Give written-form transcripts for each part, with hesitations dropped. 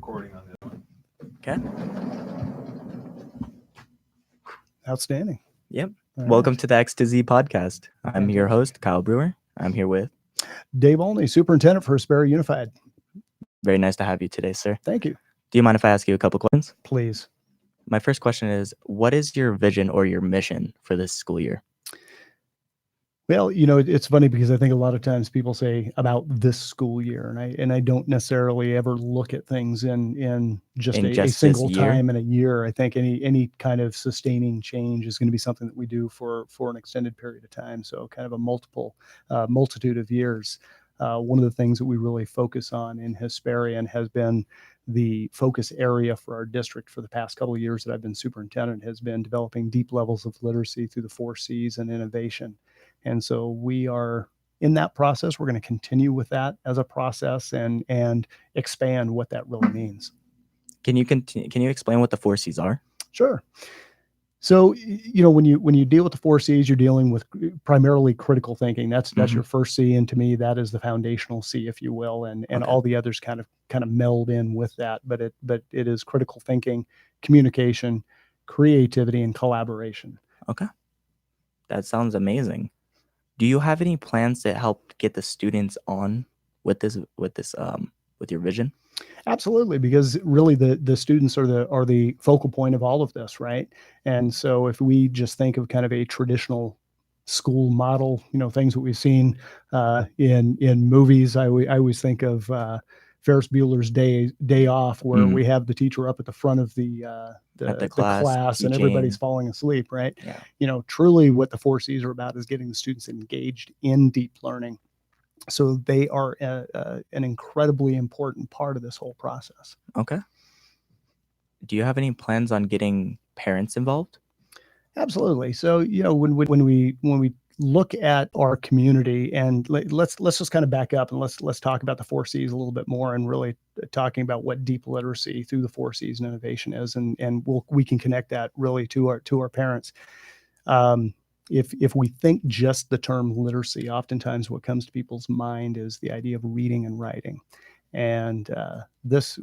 recording on this one. Okay. Outstanding. Yep. All Welcome right. to the X2Z podcast. I'm your host, Kyle Brewer. I'm here with. Dave Olney, Superintendent for Hesperia Unified. Very nice to have you today, sir. Thank you. Do you mind if I ask you a couple questions? Please. My first question is, what is your vision or your mission for this school year? Well, it's funny because I think a lot of times people say about this school year, and I don't necessarily ever look at things in just a single time in a year. I think any kind of sustaining change is going to be something that we do for an extended period of time. So kind of a multitude of years. One of the things that we really focus on in Hesperia and has been the focus area for our district for the past couple of years that I've been superintendent has been developing deep levels of literacy through the 4 C's and innovation. And so we are in that process. We're going to continue with that as a process and expand what that really means. Can you explain what the 4 C's are? Sure. So, when you deal with the 4 C's, you're dealing with primarily critical thinking. That's your first C, and to me, that is the foundational C, if you will, and Okay. all the others kind of meld in with that. But it is critical thinking, communication, creativity, and collaboration. Okay. That sounds amazing. Do you have any plans to help get the students on with your vision? Absolutely, because really the students are the focal point of all of this, right? And so if we just think of kind of a traditional school model, things that we've seen in movies, I always think of Ferris Bueller's Day Off, where we have the teacher up at the front of the class and everybody's falling asleep, right? Yeah. Truly what the 4 C's are about is getting the students engaged in deep learning. So they are an incredibly important part of this whole process. Okay. Do you have any plans on getting parents involved? Absolutely. So when we look at our community, and let's just kind of back up and let's talk about the 4 C's a little bit more, and really talking about what deep literacy through the 4 C's and innovation is, and we can connect that really to our parents. If we think just the term literacy, oftentimes what comes to people's mind is the idea of reading and writing. And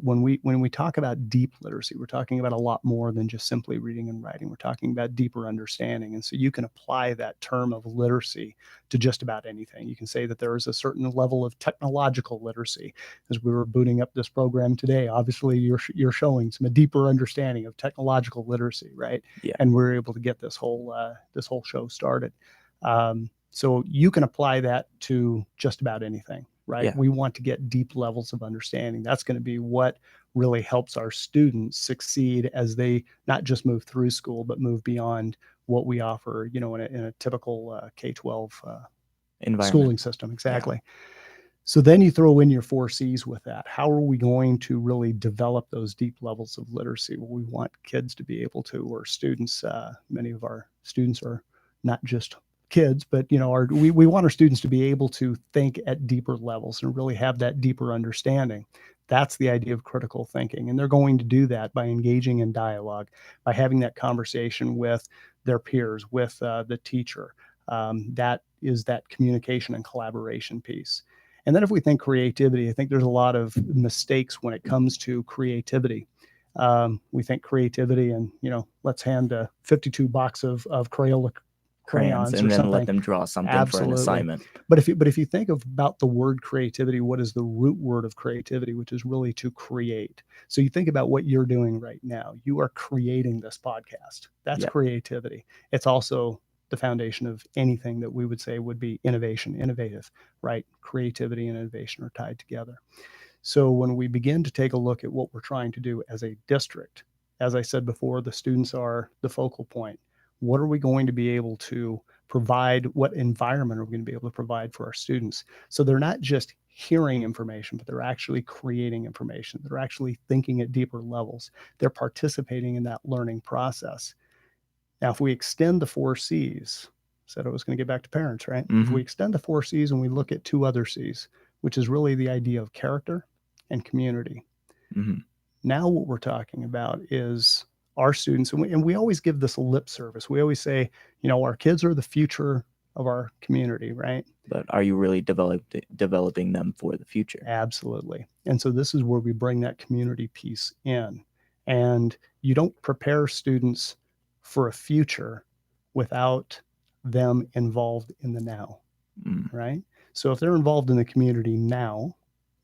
when we talk about deep literacy, we're talking about a lot more than just simply reading and writing. We're talking about deeper understanding. And so you can apply that term of literacy to just about anything. You can say that there is a certain level of technological literacy. As we were booting up this program today, obviously you're showing some deeper understanding of technological literacy, right? Yeah. And we're able to get this whole show started. So you can apply that to just about anything. Right. Yeah. We want to get deep levels of understanding. That's going to be what really helps our students succeed as they not just move through school, but move beyond what we offer, in a typical K-12 schooling system. Exactly. Yeah. So then you throw in your 4 C's with that. How are we going to really develop those deep levels of literacy? Well, we want kids to be able to, or students, many of our students are not just kids, but we want our students to be able to think at deeper levels and really have that deeper understanding. That's the idea of critical thinking, and they're going to do that by engaging in dialogue, by having that conversation with their peers, with the teacher. That is that communication and collaboration piece. And then if we think creativity, I think there's a lot of mistakes when it comes to creativity. We think creativity and let's hand a 52 box of Crayola crayons and or then something. Let them draw something. Absolutely. For an assignment. But if you think about the word creativity, what is the root word of creativity, which is really to create. So you think about what you're doing right now. You are creating this podcast. That's creativity. It's also the foundation of anything that we would say would be innovative, right? Creativity and innovation are tied together. So when we begin to take a look at what we're trying to do as a district, as I said before, the students are the focal point. What are we going to be able to provide? What environment are we going to be able to provide for our students? So they're not just hearing information, but they're actually creating information. They're actually thinking at deeper levels. They're participating in that learning process. Now, if we extend the 4 C's, said I was going to get back to parents, right? If we extend the 4 C's and we look at 2 other C's, which is really the idea of character and community. Now what we're talking about is our students, and we always give this a lip service. We always say, our kids are the future of our community, right? But are you really developing them for the future? Absolutely. And so this is where we bring that community piece in. And you don't prepare students for a future without them involved in the now, Mm, right? So if they're involved in the community now,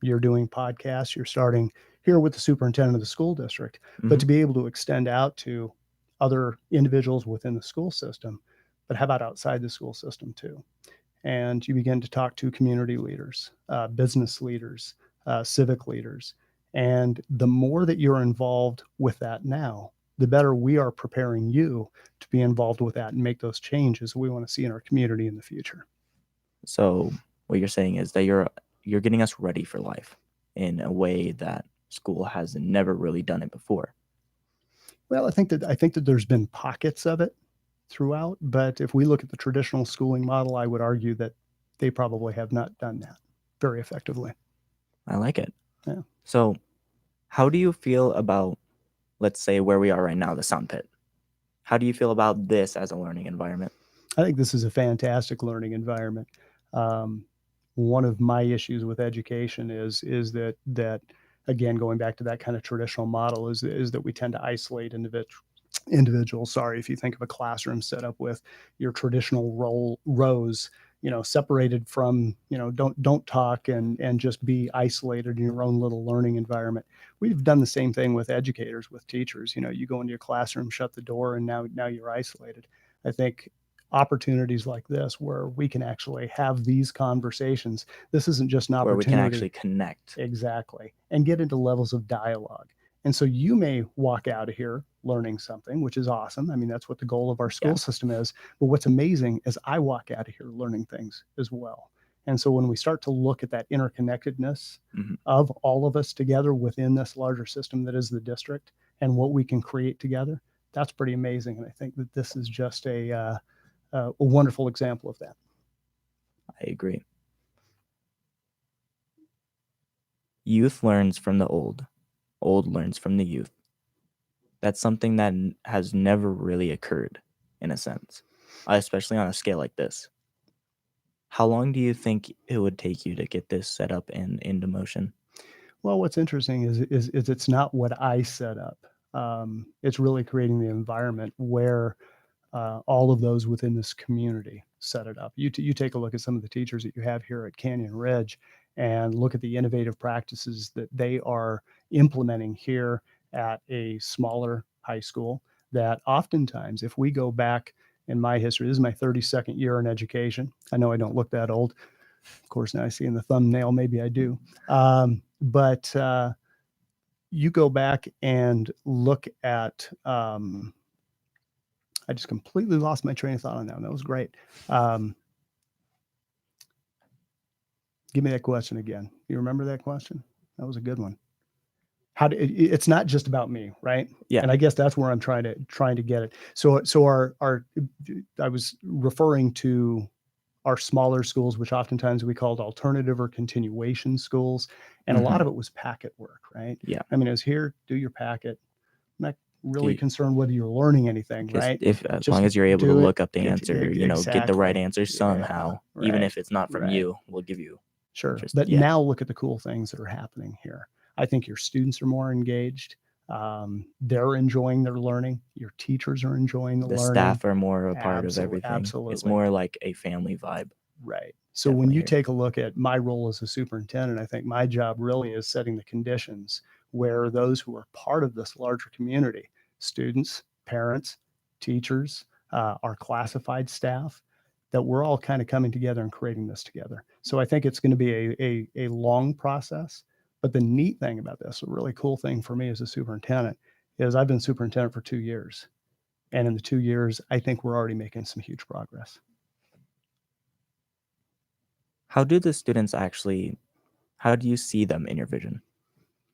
you're doing podcasts, you're starting here with the superintendent of the school district, but mhm. to be able to extend out to other individuals within the school system, but how about outside the school system too? And you begin to talk to community leaders, business leaders, civic leaders. And the more that you're involved with that now, the better we are preparing you to be involved with that and make those changes we want to see in our community in the future. So what you're saying is that you're getting us ready for life in a way that school has never really done it before. Well, I think that there's been pockets of it throughout, but if we look at the traditional schooling model, I would argue that they probably have not done that very effectively. I like it. Yeah. So how do you feel about, let's say, where we are right now, the Sound Pit? How do you feel about this as a learning environment? I think this is a fantastic learning environment. Um, One of my issues with education is that again, going back to that kind of traditional model, is that we tend to isolate individuals. Sorry, if you think of a classroom set up with your traditional rows, separated from, don't talk and just be isolated in your own little learning environment. We've done the same thing with educators, with teachers. You go into your classroom, shut the door, and now you're isolated. I think opportunities like this where we can actually have these conversations. This isn't just an Where we can opportunity. actually connect? Exactly. And get into levels of dialogue. And so you may walk out of here learning something, which is awesome. I mean, that's what the goal of our Yeah. school system is. But what's amazing is I walk out of here learning things as well. And so when we start to look at that interconnectedness Mhm. of all of us together within this larger system that is the district and what we can create together, that's pretty amazing. And I think that this is just a wonderful example of that. I agree. Youth learns from the old. Old learns from the youth. That's something that has never really occurred, in a sense, especially on a scale like this. How long do you think it would take you to get this set up and into motion? Well, what's interesting is it's not what I set up. It's really creating the environment where all of those within this community set it up. You take a look at some of the teachers that you have here at Canyon Ridge and look at the innovative practices that they are implementing here at a smaller high school. That oftentimes, if we go back in my history, this is my 32nd year in education. I know I don't look that old. Of course, now I see in the thumbnail, maybe I do. But you go back and look at, I just completely lost my train of thought on that one. That was great. Um, Give me that question again. You remember that question? That was a good one. It's not just about me, right? Yeah. And I guess that's where I'm trying to get it. So our I was referring to our smaller schools, which oftentimes we called alternative or continuation schools. And a lot Mhm. of it was packet work, right? Yeah. I mean, it was here, do your packet. I'm not Do really you concerned whether you're learning anything, just right? if as long Just as you're able to do it. look up the answer, get the right Exactly. answer Yeah, somehow, even right, if it's not from right. you, we'll give you Sure. just But yeah. now look at the cool things that are happening here. I think your students are more engaged. They're enjoying their learning. Your teachers are enjoying the The learning. staff are more a part of everything. It's Absolutely. more like a family vibe. Right. So when Definitely you here. take a look at my role as a superintendent, I think my job really is setting the conditions where those who are part of this larger community, students, parents, teachers, our classified staff, that we're all kind of coming together and creating this together. So I think it's going to be a long process. But the neat thing about this, a really cool thing for me as a superintendent, is I've been superintendent for 2 years. And in the 2 years, I think we're already making some huge progress. How do the students actually how do you see them in your vision?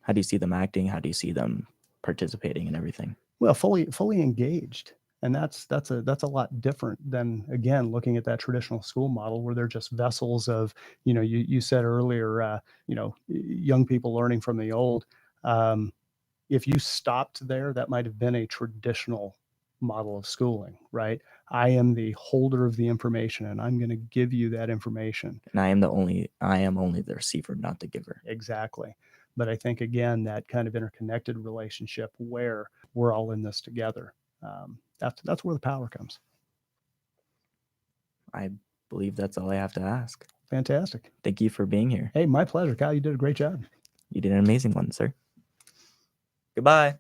How do you see them acting? How do you see them participating in everything? Well, fully engaged. And that's a lot different than, again, looking at that traditional school model where they're just vessels of, you said earlier, young people learning from the old. Um, if you stopped there, that might have been a traditional model of schooling, right? I am the holder of the information and I'm going to give you that information. And I am only the receiver, not the giver. Exactly. But I think, again, that kind of interconnected relationship where we're all in this together, that's where the power comes. I believe that's all I have to ask. Fantastic. Thank you for being here. Hey, my pleasure, Kyle. You did a great job. You did an amazing one, sir. Goodbye.